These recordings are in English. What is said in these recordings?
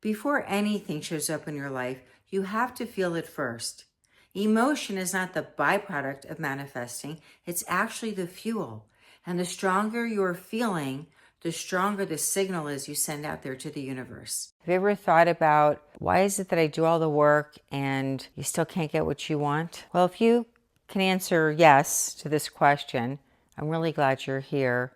Before anything shows up in your life, you have to feel it first. Emotion is not the byproduct of manifesting, it's actually the fuel. And the stronger you're feeling, the stronger the signal is you send out there to the universe. Have you ever thought about why is it that I do all the work and you still can't get what you want? Well, if you can answer yes to this question, I'm really glad you're here,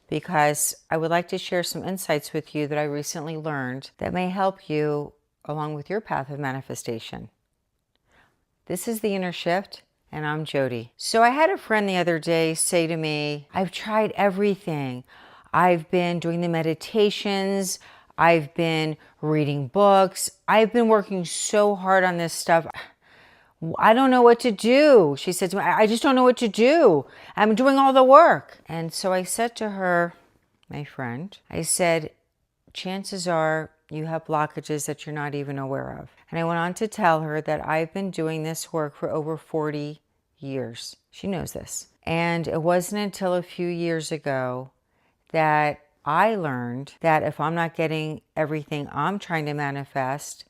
because I would like to share some insights with you that I recently learned that may help you along with your path of manifestation. This is The Inner Shift, and I'm Jody. So I had a friend the other day say to me, I've tried everything. I've been doing the meditations. I've been reading books. I've been working so hard on this stuff. I don't know what to do. She said to me, I just don't know what to do. I'm doing all the work. And so I said to her, my friend, I said, chances are you have blockages that you're not even aware of. And I went on to tell her that I've been doing this work for over 40 years. She knows this. And it wasn't until a few years ago that I learned that if I'm not getting everything I'm trying to manifest,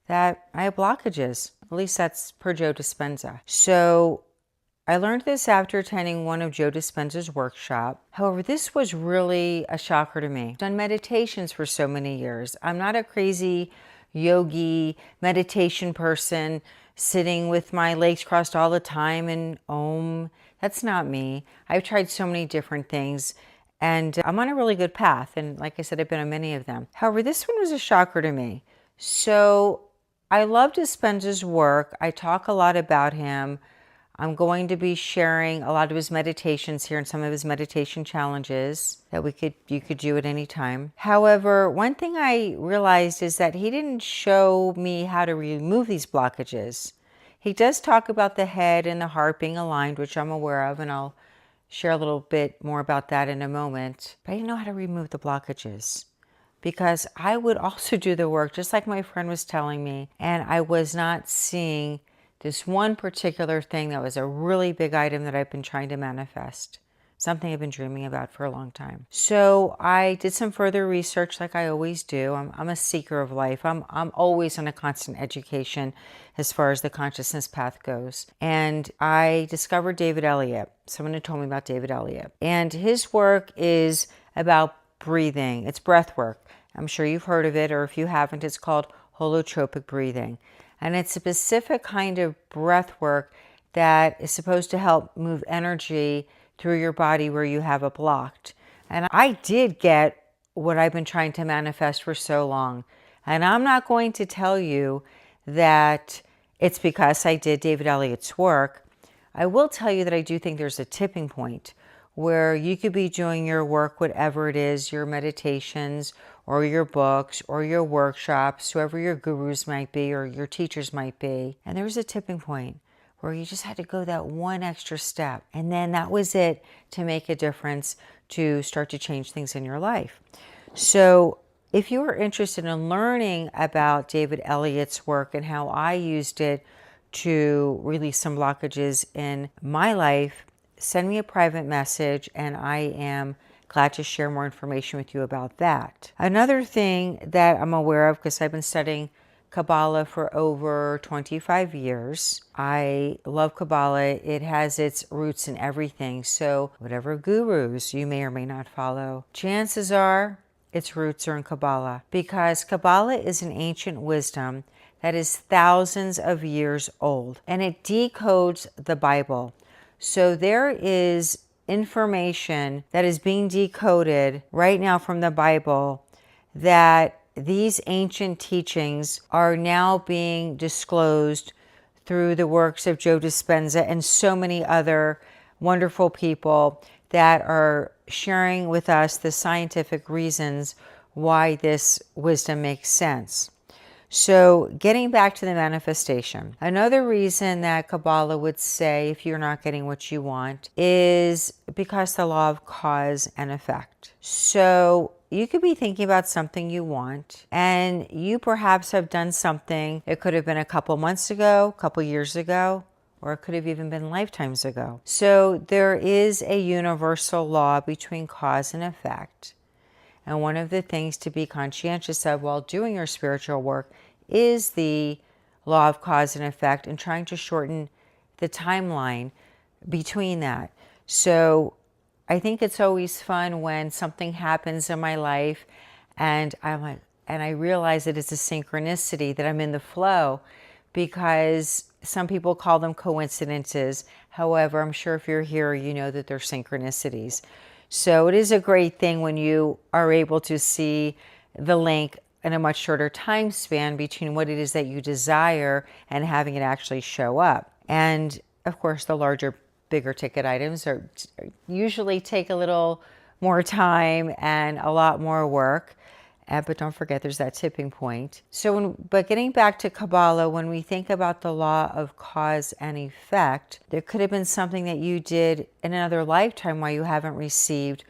that I have blockages. At least that's per Joe Dispenza. So I learned this after attending one of Joe Dispenza's workshop. However, this was really a shocker to me. I've done meditations for so many years. I'm not a crazy yogi meditation person sitting with my legs crossed all the time and om. That's not me. I've tried so many different things and I'm on a really good path. And like I said, I've been on many of them. However, this one was a shocker to me. So I love Dispenza's work. I talk a lot about him. I'm going to be sharing a lot of his meditations here and some of his meditation challenges that you could do at any time. However, one thing I realized is that he didn't show me how to remove these blockages. He does talk about the head and the heart being aligned, which I'm aware of, and I'll share a little bit more about that in a moment. But I didn't know how to remove the blockages, because I would also do the work, just like my friend was telling me, and I was not seeing this one particular thing that was a really big item that I've been trying to manifest, something I've been dreaming about for a long time. So I did some further research like I always do. I'm a seeker of life. I'm always on a constant education as far as the consciousness path goes. And I discovered David Elliot. Someone had told me about David Elliot. And his work is about breathing. It's breath work. I'm sure you've heard of it, or if you haven't, it's called holotropic breathing. And it's a specific kind of breath work that is supposed to help move energy through your body where you have it blocked. And I did get what I've been trying to manifest for so long. And I'm not going to tell you that it's because I did David Elliott's work. I will tell you that I do think there's a tipping point where you could be doing your work, whatever it is, your meditations or your books or your workshops, whoever your gurus might be or your teachers might be. And there was a tipping point where you just had to go that one extra step. And then that was it to make a difference, to start to change things in your life. So if you are interested in learning about David Elliott's work and how I used it to release some blockages in my life, send me a private message and I am glad to share more information with you about that. Another thing that I'm aware of, because I've been studying Kabbalah for over 25 years. I love Kabbalah. It has its roots in everything. So whatever gurus you may or may not follow, chances are its roots are in Kabbalah, because Kabbalah is an ancient wisdom that is thousands of years old, and it decodes the Bible. So there is information that is being decoded right now from the Bible, that these ancient teachings are now being disclosed through the works of Joe Dispenza and so many other wonderful people that are sharing with us the scientific reasons why this wisdom makes sense. So getting back to the manifestation, another reason that Kabbalah would say if you're not getting what you want is because the law of cause and effect. So you could be thinking about something you want, and you perhaps have done something. It could have been a couple months ago, a couple years ago, or it could have even been lifetimes ago. So there is a universal law between cause and effect. And one of the things to be conscientious of while doing your spiritual work is the law of cause and effect, and trying to shorten the timeline between that. So I think it's always fun when something happens in my life and I realize that it's a synchronicity, that I'm in the flow, because some people call them coincidences. However, I'm sure if you're here, you know that they're synchronicities. So it is a great thing when you are able to see the link in a much shorter time span between what it is that you desire and having it actually show up. And of course, the larger, bigger ticket items usually take a little more time and a lot more work. But don't forget, there's that tipping point. But getting back to Kabbalah, when we think about the law of cause and effect, there could have been something that you did in another lifetime why you haven't received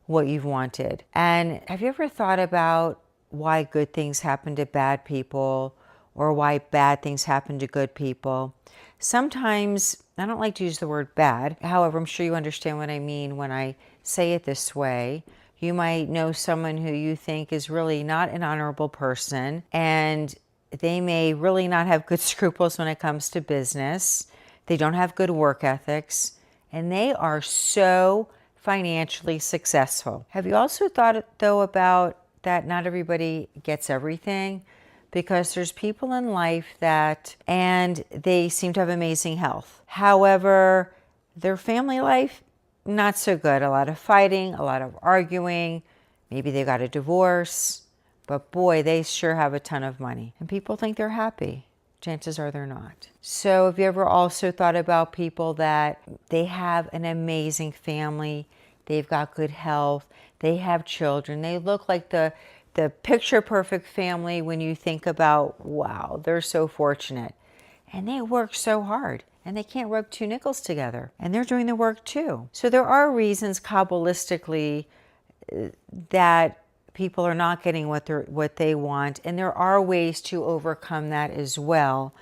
what you've wanted. And have you ever thought about why good things happen to bad people, or why bad things happen to good people? Sometimes, I don't like to use the word bad. However, I'm sure you understand what I mean when I say it this way. You might know someone who you think is really not an honorable person, and they may really not have good scruples when it comes to business. They don't have good work ethics, and they are so financially successful. Have you also thought, though, about that not everybody gets everything? Because there's people in life and they seem to have amazing health. However, their family life, not so good. A lot of fighting, a lot of arguing. Maybe they got a divorce, but boy, they sure have a ton of money. And people think they're happy. Chances are they're not. So have you ever also thought about people that they have an amazing family, they've got good health, they have children, they look like the picture perfect family when you think about, wow, they're so fortunate. And they work so hard. And they can't rub two nickels together. And they're doing the work too. So there are reasons Kabbalistically that people are not getting what they want. And there are ways to overcome that as well.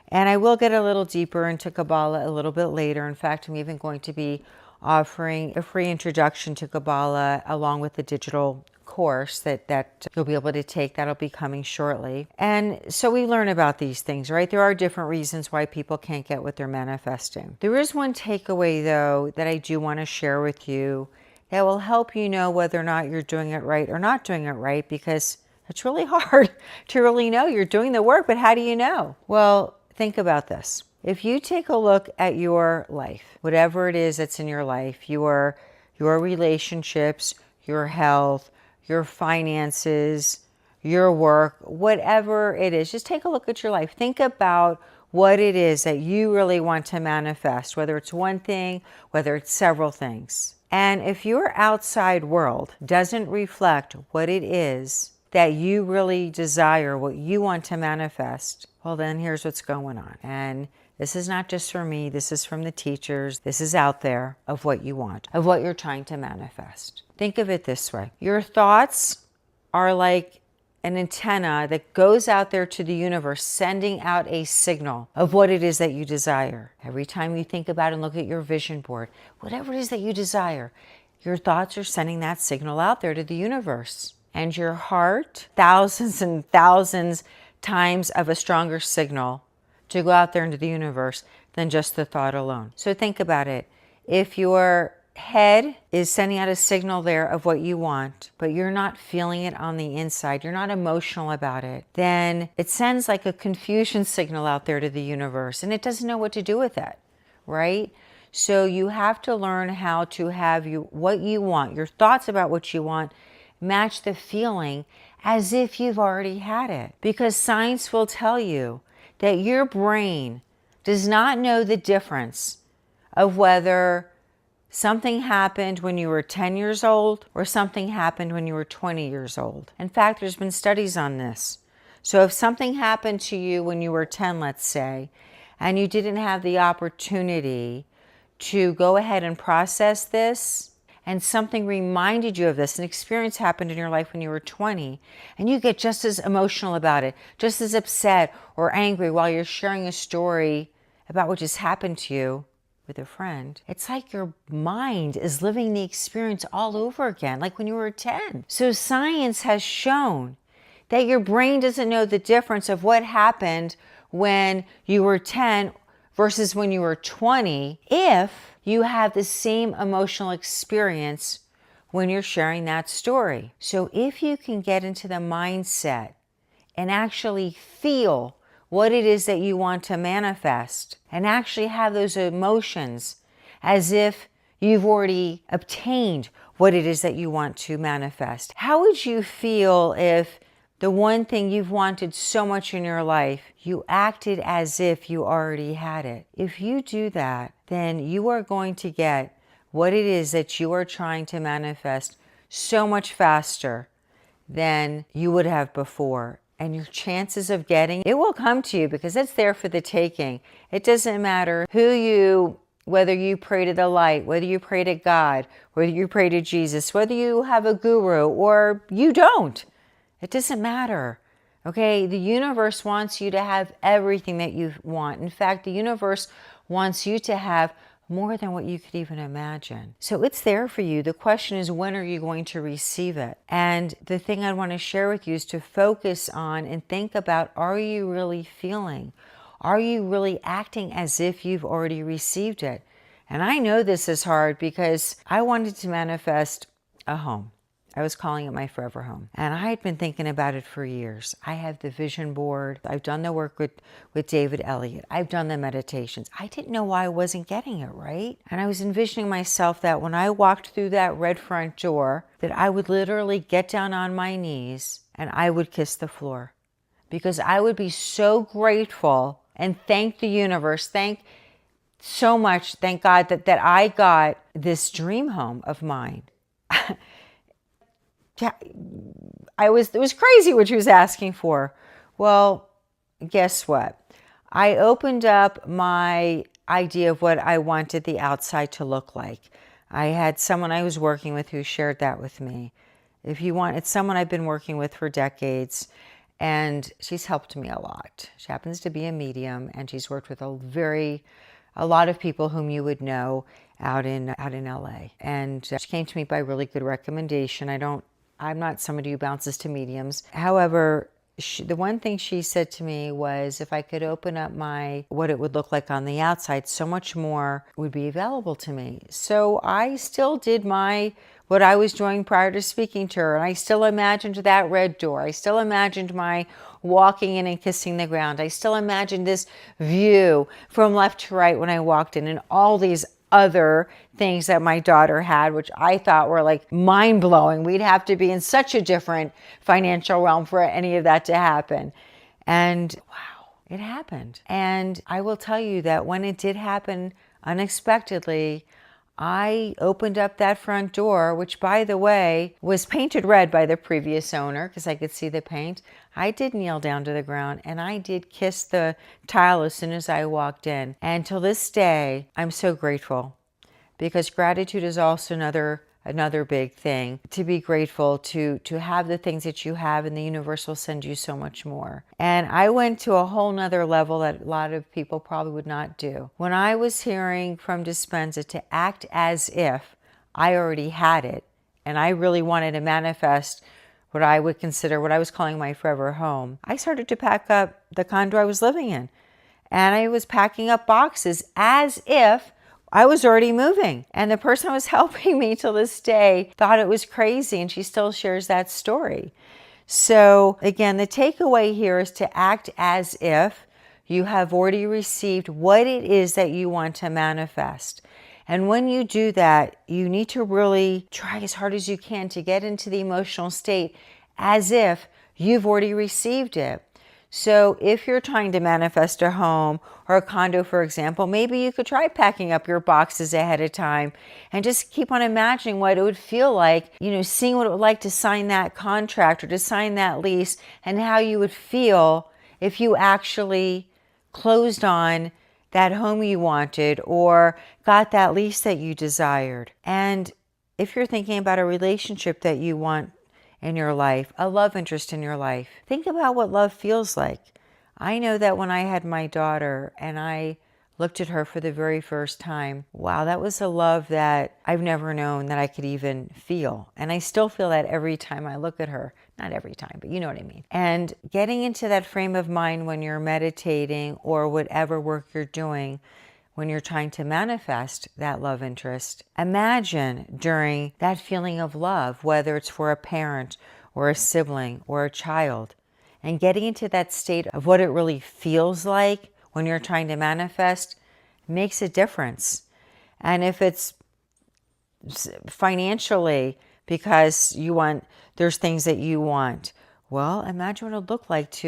And I will get a little deeper into Kabbalah a little bit later. In fact, I'm even going to be offering a free introduction to Kabbalah along with the digital course that you'll be able to take. That'll be coming shortly. And so we learn about these things, right? There are different reasons why people can't get what they're manifesting. There is one takeaway, though, that I do want to share with you that will help you know whether or not you're doing it right or not doing it right, because it's really hard to really know. You're doing the work, but how do you know? Well, think about this. If you take a look at your life, whatever it is that's in your life, your relationships, your health, your finances, your work, whatever it is, just take a look at your life. Think about what it is that you really want to manifest, whether it's one thing, whether it's several things. And if your outside world doesn't reflect what it is that you really desire, what you want to manifest, well, then here's what's going on. And this is not just for me, this is from the teachers. This is out there of what you want, of what you're trying to manifest. Think of it this way. Your thoughts are like an antenna that goes out there to the universe, sending out a signal of what it is that you desire. Every time you think about and look at your vision board, whatever it is that you desire, your thoughts are sending that signal out there to the universe. And your heart, thousands and thousands times of a stronger signal to go out there into the universe than just the thought alone. So think about it. If your head is sending out a signal there of what you want, but you're not feeling it on the inside, you're not emotional about it, then it sends like a confusion signal out there to the universe, and it doesn't know what to do with that, right? So you have to learn how to have what you want, your thoughts about what you want, match the feeling as if you've already had it. Because science will tell you that your brain does not know the difference of whether something happened when you were 10 years old or something happened when you were 20 years old. In fact, there's been studies on this. So if something happened to you when you were 10, let's say, and you didn't have the opportunity to go ahead and process this, and something reminded you of this, an experience happened in your life when you were 20, and you get just as emotional about it, just as upset or angry while you're sharing a story about what just happened to you, with a friend, it's like your mind is living the experience all over again, like when you were 10. So science has shown that your brain doesn't know the difference of what happened when you were 10 versus when you were 20 if you have the same emotional experience when you're sharing that story. So if you can get into the mindset and actually feel what it is that you want to manifest and actually have those emotions as if you've already obtained what it is that you want to manifest. How would you feel if the one thing you've wanted so much in your life, you acted as if you already had it? If you do that, then you are going to get what it is that you are trying to manifest so much faster than you would have before. And your chances of getting it will come to you because it's there for the taking. It doesn't matter whether you pray to the light, whether you pray to God, whether you pray to Jesus, whether you have a guru or you don't. It doesn't matter. Okay, the universe wants you to have everything that you want. In fact, the universe wants you to have more than what you could even imagine. So it's there for you. The question is, when are you going to receive it? And the thing I want to share with you is to focus on and think about, are you really feeling? Are you really acting as if you've already received it? And I know this is hard because I wanted to manifest a home. I was calling it my forever home. And I had been thinking about it for years. I have the vision board. I've done the work with David Elliot. I've done the meditations. I didn't know why I wasn't getting it right. And I was envisioning myself that when I walked through that red front door, that I would literally get down on my knees and I would kiss the floor. Because I would be so grateful and thank the universe, thank God that I got this dream home of mine. It was crazy what she was asking for. Well, guess what? I opened up my idea of what I wanted the outside to look like. I had someone I was working with who shared that with me. If you want, it's someone I've been working with for decades, and she's helped me a lot. She happens to be a medium, and she's worked with a lot of people whom you would know out in LA. And she came to me by really good recommendation. I'm not somebody who bounces to mediums. However, the one thing she said to me was if I could open up what it would look like on the outside, so much more would be available to me. So I still did what I was doing prior to speaking to her. And I still imagined that red door. I still imagined my walking in and kissing the ground. I still imagined this view from left to right when I walked in, and all these other things that my daughter had, which I thought were like mind-blowing. We'd have to be in such a different financial realm for any of that to happen. And wow, it happened. And I will tell you that when it did happen unexpectedly, I opened up that front door, which, by the way, was painted red by the previous owner because I could see the paint. I did kneel down to the ground and I did kiss the tile as soon as I walked in. And till this day, I'm so grateful because gratitude is also another big thing. To be grateful, to have the things that you have, and the universe will send you so much more. And I went to a whole nother level that a lot of people probably would not do. When I was hearing from Dispenza to act as if I already had it, and I really wanted to manifest what I was calling my forever home, I started to pack up the condo I was living in. And I was packing up boxes as if I was already moving. And the person who was helping me till this day thought it was crazy, and she still shares that story. So again, the takeaway here is to act as if you have already received what it is that you want to manifest. And when you do that, you need to really try as hard as you can to get into the emotional state as if you've already received it. So if you're trying to manifest a home or a condo, for example, maybe you could try packing up your boxes ahead of time and just keep on imagining what it would feel like, seeing what it would like to sign that contract or to sign that lease, and how you would feel if you actually closed on that home you wanted or got that lease that you desired. And if you're thinking about a relationship that you want in your life, a love interest in your life, think about what love feels like. I know that when I had my daughter and I looked at her for the very first time, wow, that was a love that I've never known that I could even feel. And I still feel that every time I look at her. Not every time, but you know what I mean. And getting into that frame of mind when you're meditating or whatever work you're doing, when you're trying to manifest that love interest, imagine during that feeling of love, whether it's for a parent or a sibling or a child, and getting into that state of what it really feels like when you're trying to manifest makes a difference. And if it's financially because there's things that you want, well, imagine what it would look like if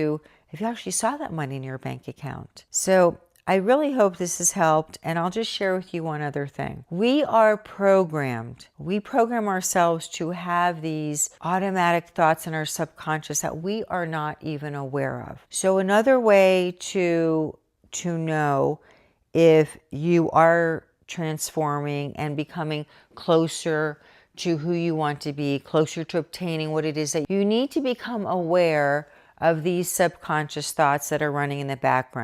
you actually saw that money in your bank account. So I really hope this has helped, and I'll just share with you one other thing. We are programmed. We program ourselves to have these automatic thoughts in our subconscious that we are not even aware of. So another way to know if you are transforming and becoming closer to who you want to be, closer to obtaining what it is that you need to become aware of these subconscious thoughts that are running in the background.